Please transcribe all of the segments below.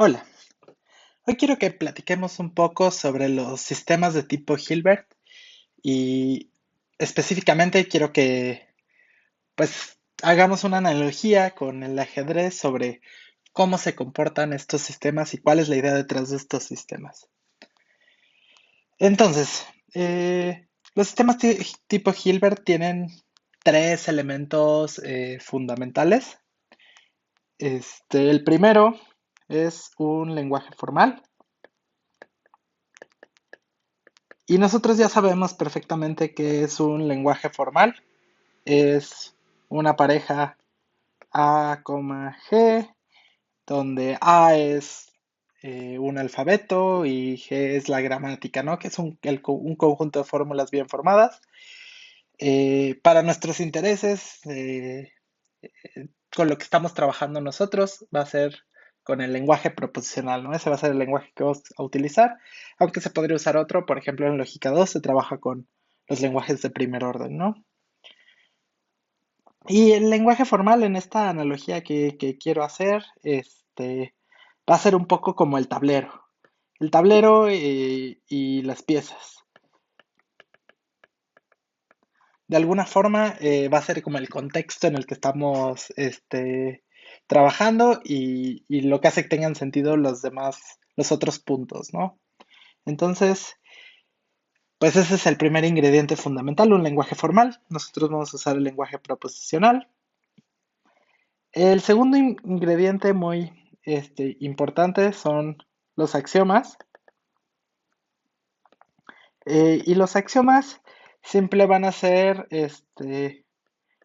Hola, hoy quiero que platiquemos un poco sobre los sistemas de tipo Hilbert y específicamente quiero que pues hagamos una analogía con el ajedrez sobre cómo se comportan estos sistemas y cuál es la idea detrás de estos sistemas. Entonces, los sistemas tipo Hilbert tienen tres elementos fundamentales. El primero es un lenguaje formal. Y nosotros ya sabemos perfectamente que es un lenguaje formal. Es una pareja A, G, donde A es un alfabeto y G es la gramática, ¿no? Que es un conjunto de fórmulas bien formadas. Para nuestros intereses, con lo que estamos trabajando nosotros, va a ser con el lenguaje proposicional, ¿no? Ese va a ser el lenguaje que vamos a utilizar, aunque se podría usar otro, por ejemplo, en lógica 2 se trabaja con los lenguajes de primer orden, ¿no? Y el lenguaje formal en esta analogía que quiero hacer, va a ser un poco como el tablero. El tablero y las piezas. De alguna forma va a ser como el contexto en el que estamos trabajando y lo que hace que tengan sentido los demás, los otros puntos, ¿no? Entonces, pues ese es el primer ingrediente fundamental, un lenguaje formal. Nosotros vamos a usar el lenguaje proposicional. El segundo ingrediente muy importante son los axiomas. Y los axiomas siempre van a ser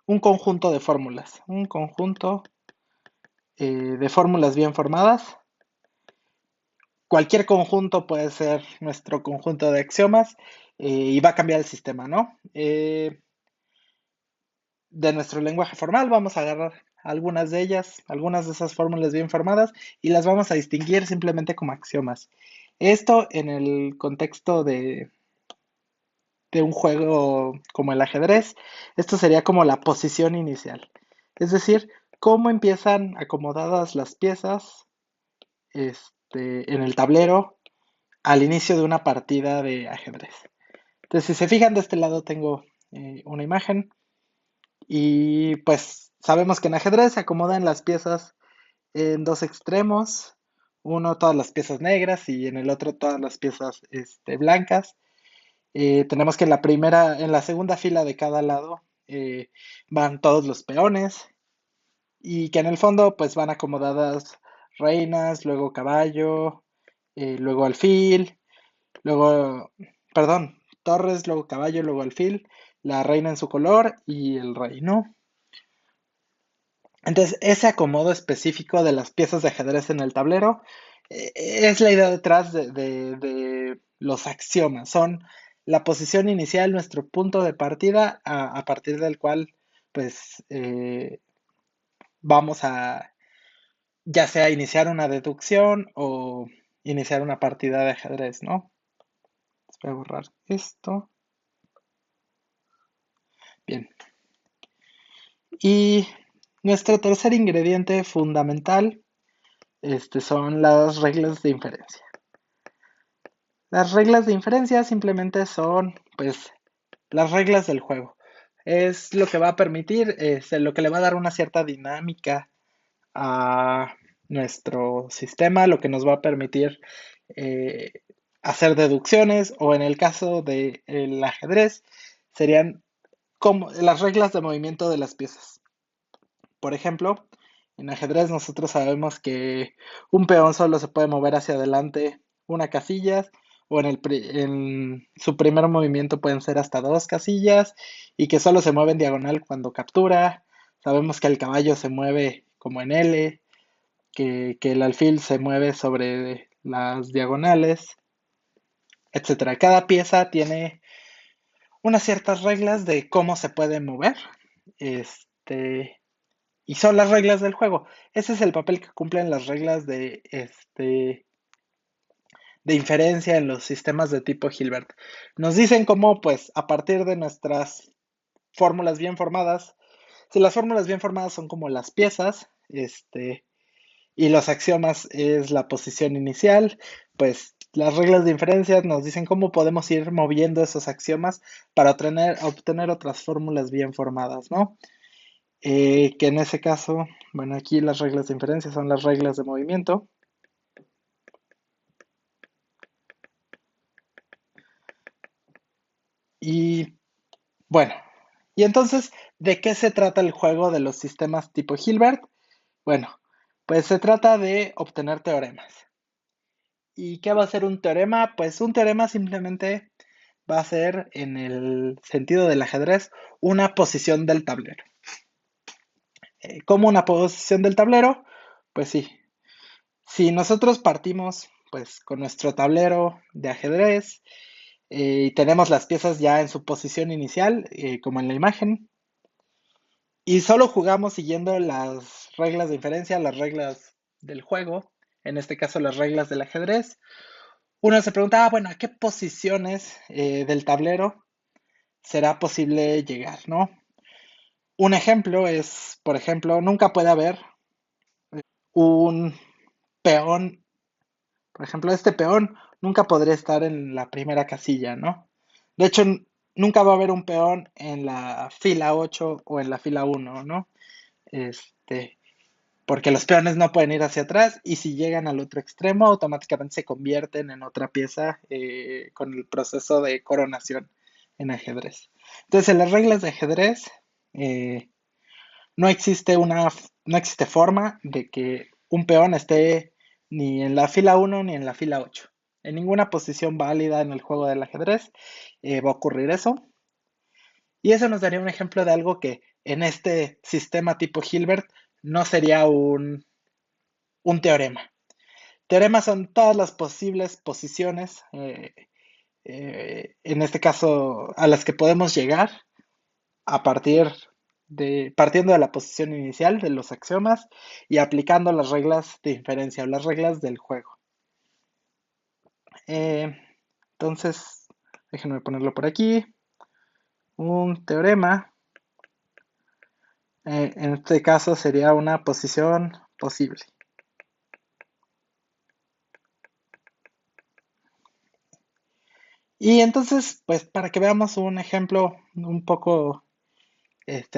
un conjunto de fórmulas, un conjunto de fórmulas bien formadas. Cualquier conjunto puede ser nuestro conjunto de axiomas y va a cambiar el sistema, ¿no? De nuestro lenguaje formal vamos a agarrar algunas de ellas, algunas de esas fórmulas bien formadas y las vamos a distinguir simplemente como axiomas. Esto en el contexto de un juego como el ajedrez, esto sería como la posición inicial. Es decir, cómo empiezan acomodadas las piezas en el tablero al inicio de una partida de ajedrez. Entonces, si se fijan, de este lado tengo una imagen y pues sabemos que en ajedrez se acomodan las piezas en dos extremos, uno todas las piezas negras y en el otro todas las piezas blancas. Tenemos que en la segunda fila de cada lado van todos los peones y que en el fondo pues van acomodadas reinas, luego caballo, luego alfil, luego, perdón, torres, luego caballo, luego alfil, la reina en su color y el rey, ¿no? Entonces, ese acomodo específico de las piezas de ajedrez en el tablero es la idea detrás de los axiomas. Son la posición inicial, nuestro punto de partida, a partir del cual, pues, vamos a ya sea iniciar una deducción o iniciar una partida de ajedrez, ¿no? Voy a borrar esto. Bien. Y nuestro tercer ingrediente fundamental, son las reglas de inferencia. Las reglas de inferencia simplemente son, pues, las reglas del juego. Es lo que va a permitir, es lo que le va a dar una cierta dinámica a nuestro sistema, lo que nos va a permitir eh, hacer deducciones o en el caso del ajedrez serían como las reglas de movimiento de las piezas. Por ejemplo, en ajedrez nosotros sabemos que un peón solo se puede mover hacia adelante una casilla o en su primer movimiento pueden ser hasta dos casillas y que solo se mueve en diagonal cuando captura. Sabemos que el caballo se mueve como en L, que el alfil se mueve sobre las diagonales, etcétera. Cada pieza tiene unas ciertas reglas de cómo se puede mover. Este, y son las reglas del juego. Ese es el papel que cumplen las reglas de inferencia en los sistemas de tipo Hilbert. Nos dicen cómo, pues, a partir de nuestras fórmulas bien formadas, si las fórmulas bien formadas son como las piezas, y los axiomas es la posición inicial, pues las reglas de inferencia nos dicen cómo podemos ir moviendo esos axiomas para obtener otras fórmulas bien formadas, ¿no? Que en ese caso, bueno, aquí las reglas de inferencia son las reglas de movimiento. Y bueno, y entonces, ¿de qué se trata el juego de los sistemas tipo Hilbert? Bueno, pues se trata de obtener teoremas. ¿Y qué va a ser un teorema? Pues un teorema simplemente va a ser, en el sentido del ajedrez, una posición del tablero. ¿Cómo una posición del tablero? Pues sí, si nosotros partimos pues con nuestro tablero de ajedrez y tenemos las piezas ya en su posición inicial, como en la imagen, y solo jugamos siguiendo las reglas de inferencia, las reglas del juego, en este caso las reglas del ajedrez, uno se pregunta, bueno, ¿a qué posiciones del tablero será posible llegar, ¿no? Un ejemplo es, por ejemplo, nunca puede haber un peón, por ejemplo, este peón nunca podría estar en la primera casilla, ¿no? De hecho, nunca va a haber un peón en la fila 8 o en la fila 1, ¿no? Este, porque los peones no pueden ir hacia atrás y si llegan al otro extremo automáticamente se convierten en otra pieza con el proceso de coronación en ajedrez. Entonces, en las reglas de ajedrez eh, no existe no existe forma de que un peón esté ni en la fila 1 ni en la fila 8. En ninguna posición válida en el juego del ajedrez va a ocurrir eso. Y eso nos daría un ejemplo de algo que en este sistema tipo Hilbert no sería un teorema. Teoremas son todas las posibles posiciones, en este caso, a las que podemos llegar a partir partiendo de la posición inicial de los axiomas y aplicando las reglas de inferencia o las reglas del juego. Eh, entonces, déjenme ponerlo por aquí. Un teorema, en este caso sería una posición posible. Y entonces, pues para que veamos un ejemplo un poco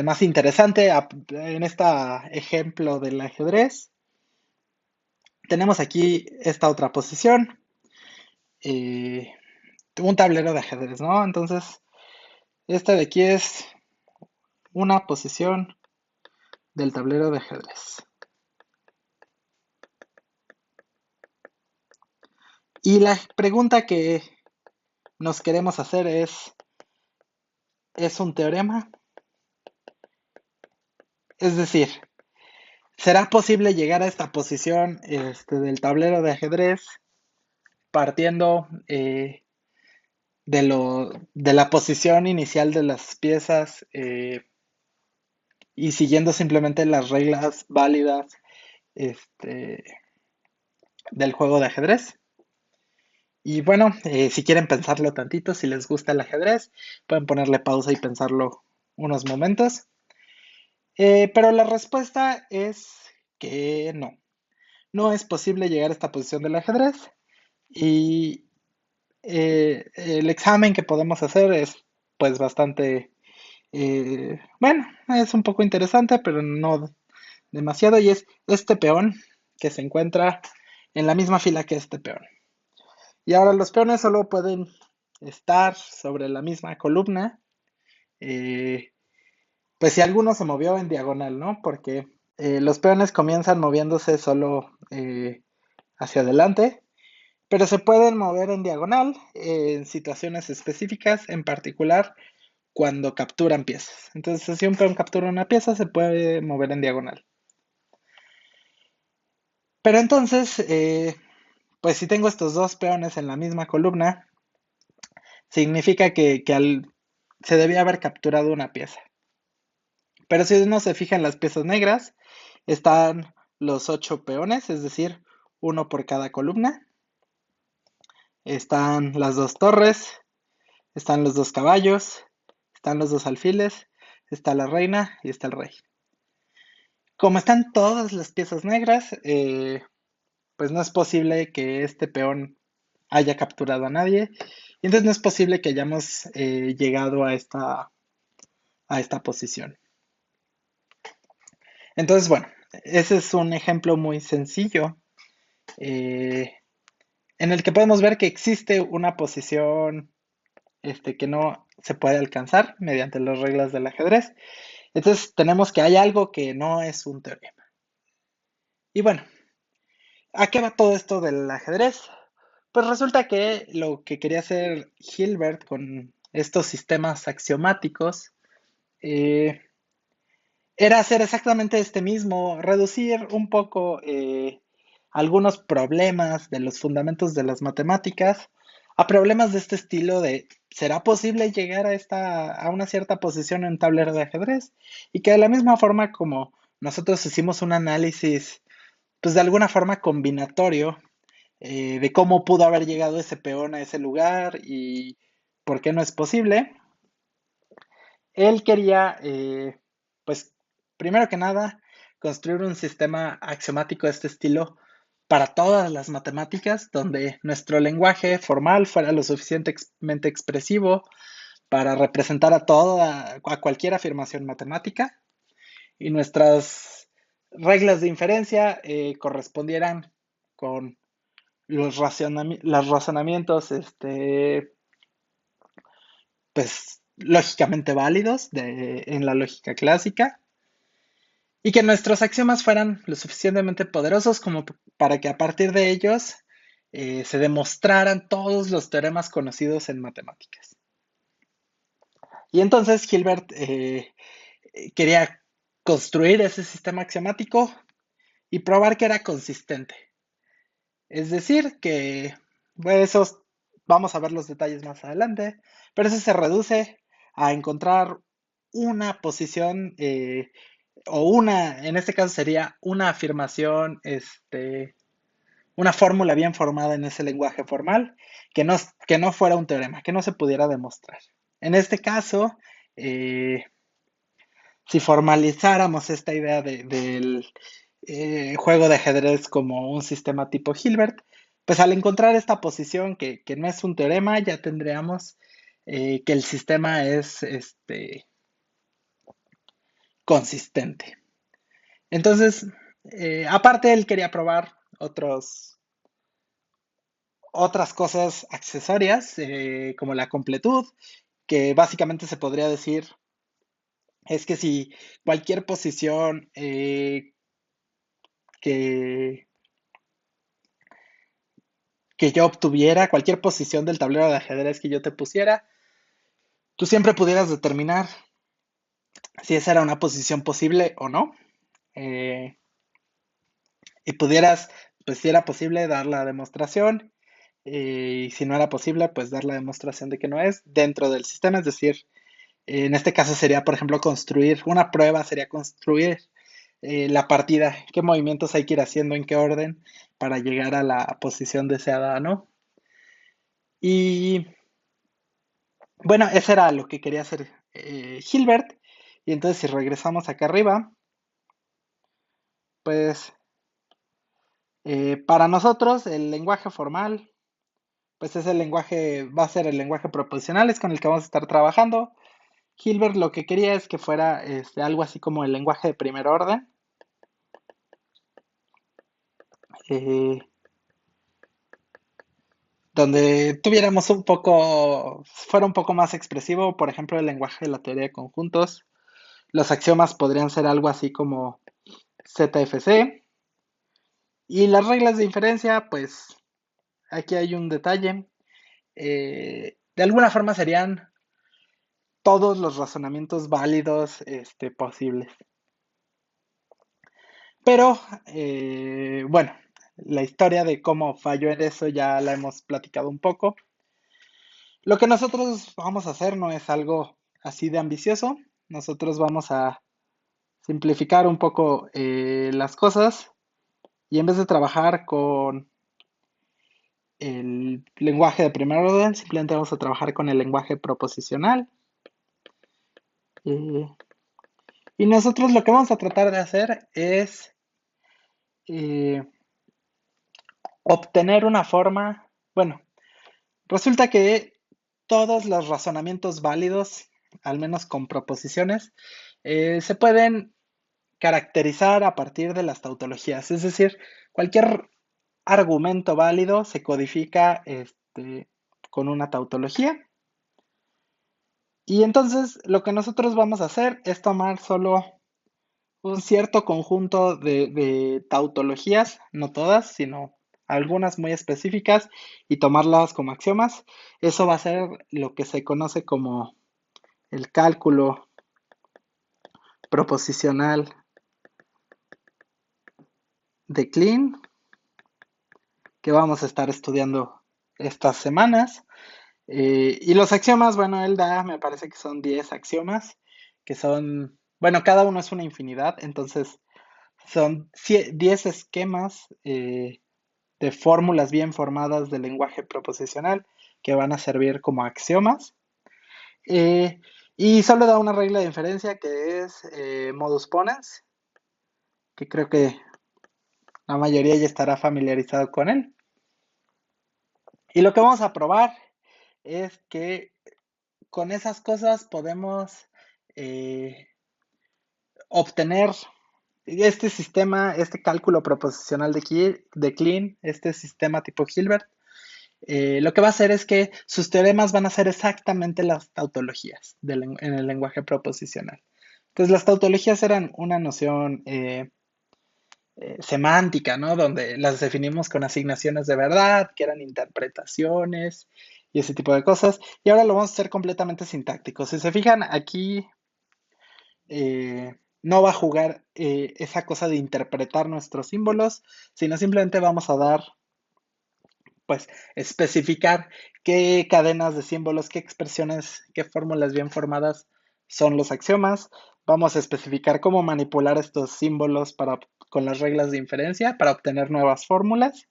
más interesante en este ejemplo del ajedrez, tenemos aquí esta otra posición, eh, un tablero de ajedrez, ¿no? Entonces, esta de aquí es una posición del tablero de ajedrez. Y la pregunta que nos queremos hacer ¿es un teorema? Es decir, ¿será posible llegar a esta posición del tablero de ajedrez partiendo de la posición inicial de las piezas y siguiendo simplemente las reglas válidas este, del juego de ajedrez? Y bueno, si quieren pensarlo tantito, si les gusta el ajedrez, pueden ponerle pausa y pensarlo unos momentos. Pero la respuesta es que no. No es posible llegar a esta posición del ajedrez. Y el examen que podemos hacer es pues bastante, bueno, es un poco interesante, pero no demasiado. Y es este peón que se encuentra en la misma fila que este peón. Y ahora los peones solo pueden estar sobre la misma columna, eh, pues si alguno se movió en diagonal, ¿no? Porque los peones comienzan moviéndose solo hacia adelante, pero se pueden mover en diagonal en situaciones específicas, en particular cuando capturan piezas. Entonces, si un peón captura una pieza, se puede mover en diagonal. Pero entonces, pues si tengo estos dos peones en la misma columna, significa que se debía haber capturado una pieza. Pero si uno se fija en las piezas negras, están los 8 peones, es decir, uno por cada columna. Están las dos torres, están los dos caballos, están los dos alfiles, está la reina y está el rey. Como están todas las piezas negras, pues no es posible que este peón haya capturado a nadie. Y entonces no es posible que hayamos llegado a esta posición. Entonces, bueno, ese es un ejemplo muy sencillo eh, en el que podemos ver que existe una posición que no se puede alcanzar mediante las reglas del ajedrez. Entonces tenemos que hay algo que no es un teorema. Y bueno, ¿a qué va todo esto del ajedrez? Pues resulta que lo que quería hacer Hilbert con estos sistemas axiomáticos eh, era hacer exactamente este mismo, reducir un poco algunos problemas de los fundamentos de las matemáticas a problemas de este estilo de ¿será posible llegar a una cierta posición en un tablero de ajedrez? Y que de la misma forma como nosotros hicimos un análisis, pues de alguna forma combinatorio, de cómo pudo haber llegado ese peón a ese lugar y por qué no es posible, él quería, pues, primero que nada, construir un sistema axiomático de este estilo para todas las matemáticas, donde nuestro lenguaje formal fuera lo suficientemente expresivo para representar a cualquier afirmación matemática, y nuestras reglas de inferencia correspondieran con los razonamientos, pues, lógicamente válidos en la lógica clásica, y que nuestros axiomas fueran lo suficientemente poderosos como para que a partir de ellos se demostraran todos los teoremas conocidos en matemáticas. Y entonces Hilbert quería construir ese sistema axiomático y probar que era consistente. Es decir, que pues, esos, vamos a ver los detalles más adelante, pero eso se reduce a encontrar una posición en este caso sería una afirmación, una fórmula bien formada en ese lenguaje formal, que no fuera un teorema, que no se pudiera demostrar. En este caso, eh, si formalizáramos esta idea del juego de ajedrez como un sistema tipo Hilbert, pues al encontrar esta posición que no es un teorema, ya tendríamos que el sistema es consistente. Entonces, aparte él quería probar otras cosas accesorias, como la completud, que básicamente se podría decir es que si cualquier posición que, que yo obtuviera, cualquier posición del tablero de ajedrez que yo te pusiera, tú siempre pudieras determinar si esa era una posición posible o no. eh, y pudieras, pues si era posible, dar la demostración. Y si no era posible, pues dar la demostración de que no es dentro del sistema. Es decir, en este caso sería, por ejemplo, construir una prueba, sería construir la partida, qué movimientos hay que ir haciendo, en qué orden para llegar a la posición deseada, ¿no? Y bueno, eso era lo que quería hacer Hilbert. Y entonces si regresamos acá arriba, pues para nosotros el lenguaje formal, pues es el lenguaje, va a ser el lenguaje proposicional, es con el que vamos a estar trabajando. Hilbert lo que quería es que fuera algo así como el lenguaje de primer orden, eh, donde tuviéramos fuera un poco más expresivo, por ejemplo, el lenguaje de la teoría de conjuntos. Los axiomas podrían ser algo así como ZFC. Y las reglas de inferencia, pues aquí hay un detalle. De alguna forma serían todos los razonamientos válidos posibles. Pero, bueno, la historia de cómo falló en eso ya la hemos platicado un poco. Lo que nosotros vamos a hacer no es algo así de ambicioso. Nosotros vamos a simplificar un poco las cosas y en vez de trabajar con el lenguaje de primer orden, simplemente vamos a trabajar con el lenguaje proposicional. Eh, Y nosotros lo que vamos a tratar de hacer es eh, obtener una forma, bueno, resulta que todos los razonamientos válidos, al menos con proposiciones, se pueden caracterizar a partir de las tautologías. Es decir, cualquier argumento válido se codifica con una tautología. Y entonces lo que nosotros vamos a hacer es tomar solo un cierto conjunto de tautologías, no todas, sino algunas muy específicas, y tomarlas como axiomas. Eso va a ser lo que se conoce como el cálculo proposicional de Klein, que vamos a estar estudiando estas semanas. Y los axiomas, bueno, él da, me parece que son 10 axiomas, que son, bueno, cada uno es una infinidad, entonces son 10 esquemas de fórmulas bien formadas del lenguaje proposicional que van a servir como axiomas. Eh, y solo da una regla de inferencia que es modus ponens, que creo que la mayoría ya estará familiarizado con él. Y lo que vamos a probar es que con esas cosas podemos eh, obtener este sistema, este cálculo proposicional de Klein, este sistema tipo Hilbert. Lo que va a hacer es que sus teoremas van a ser exactamente las tautologías en el lenguaje proposicional. Entonces, las tautologías eran una noción semántica, ¿no? Donde las definimos con asignaciones de verdad, que eran interpretaciones y ese tipo de cosas. Y ahora lo vamos a hacer completamente sintáctico. Si se fijan, aquí no va a jugar esa cosa de interpretar nuestros símbolos, sino simplemente vamos a dar, pues, especificar qué cadenas de símbolos, qué expresiones, qué fórmulas bien formadas son los axiomas. Vamos a especificar cómo manipular estos símbolos con las reglas de inferencia para obtener nuevas fórmulas.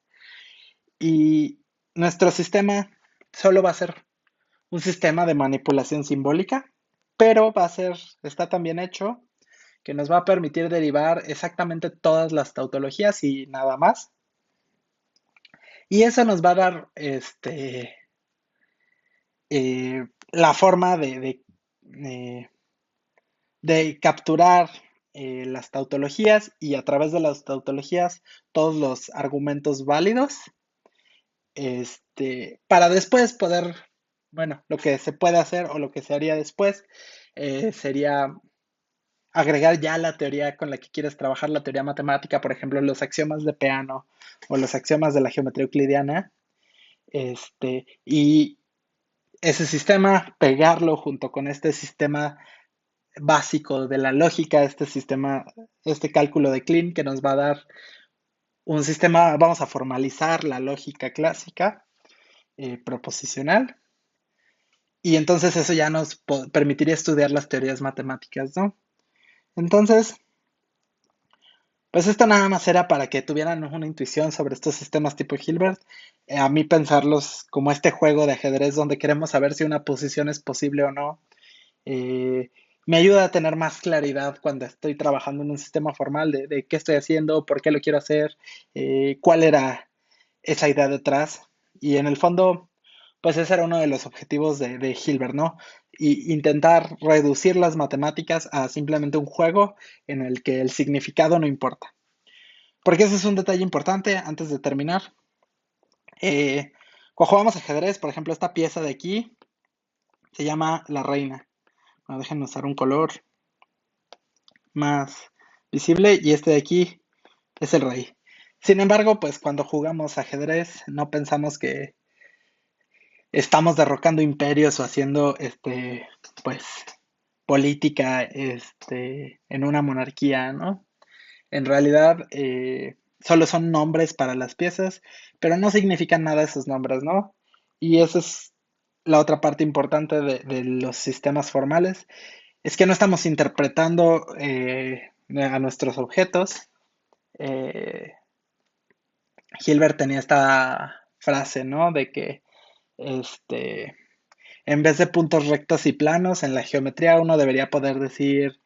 Y nuestro sistema solo va a ser un sistema de manipulación simbólica, pero está también hecho que nos va a permitir derivar exactamente todas las tautologías y nada más. Y eso nos va a dar la forma eh, de capturar las tautologías y a través de las tautologías todos los argumentos válidos, para después poder, bueno, lo que se puede hacer o lo que se haría después sería agregar ya la teoría con la que quieres trabajar, la teoría matemática, por ejemplo, los axiomas de Peano o los axiomas de la geometría euclidiana, y ese sistema, pegarlo junto con este sistema básico de la lógica, este cálculo de Klein que nos va a dar un sistema, vamos a formalizar la lógica clásica proposicional, y entonces eso ya nos permitiría estudiar las teorías matemáticas, ¿no? Entonces, pues esto nada más era para que tuvieran una intuición sobre estos sistemas tipo Hilbert. A mí pensarlos como este juego de ajedrez donde queremos saber si una posición es posible o no, eh, me ayuda a tener más claridad cuando estoy trabajando en un sistema formal de qué estoy haciendo, por qué lo quiero hacer, cuál era esa idea detrás. Y en el fondo, pues ese era uno de los objetivos de Hilbert, ¿no? Y intentar reducir las matemáticas a simplemente un juego en el que el significado no importa. Porque ese es un detalle importante antes de terminar. Cuando jugamos ajedrez, por ejemplo, esta pieza de aquí se llama la reina. Bueno, déjenme usar un color más visible y este de aquí es el rey. Sin embargo, pues cuando jugamos ajedrez no pensamos que estamos derrocando imperios o haciendo pues política en una monarquía, ¿no? En realidad solo son nombres para las piezas, pero no significan nada esos nombres, ¿no? Y esa es la otra parte importante de los sistemas formales, es que no estamos interpretando a nuestros objetos. Eh, Hilbert tenía esta frase, ¿no? De que este, en vez de puntos rectos y planos en la geometría uno debería poder decir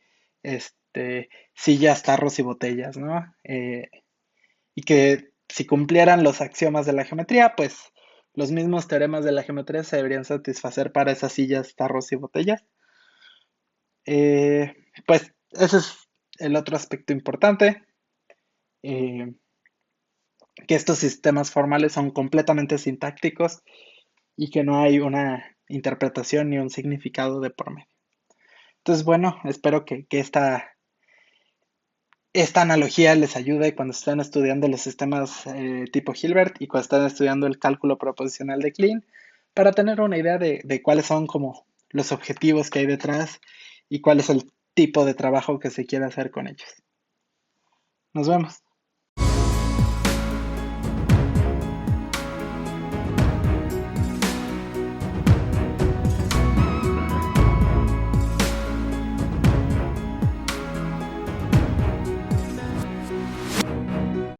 sillas, tarros y botellas, ¿no? Y que si cumplieran los axiomas de la geometría, pues los mismos teoremas de la geometría se deberían satisfacer para esas sillas, tarros y botellas. Eh, pues ese es el otro aspecto importante, eh, que estos sistemas formales son completamente sintácticos y que no hay una interpretación ni un significado de por medio. Entonces, bueno, espero que esta analogía les ayude cuando están estudiando los sistemas tipo Hilbert y cuando están estudiando el cálculo proposicional de Klein, para tener una idea de cuáles son como los objetivos que hay detrás y cuál es el tipo de trabajo que se quiere hacer con ellos. Nos vemos.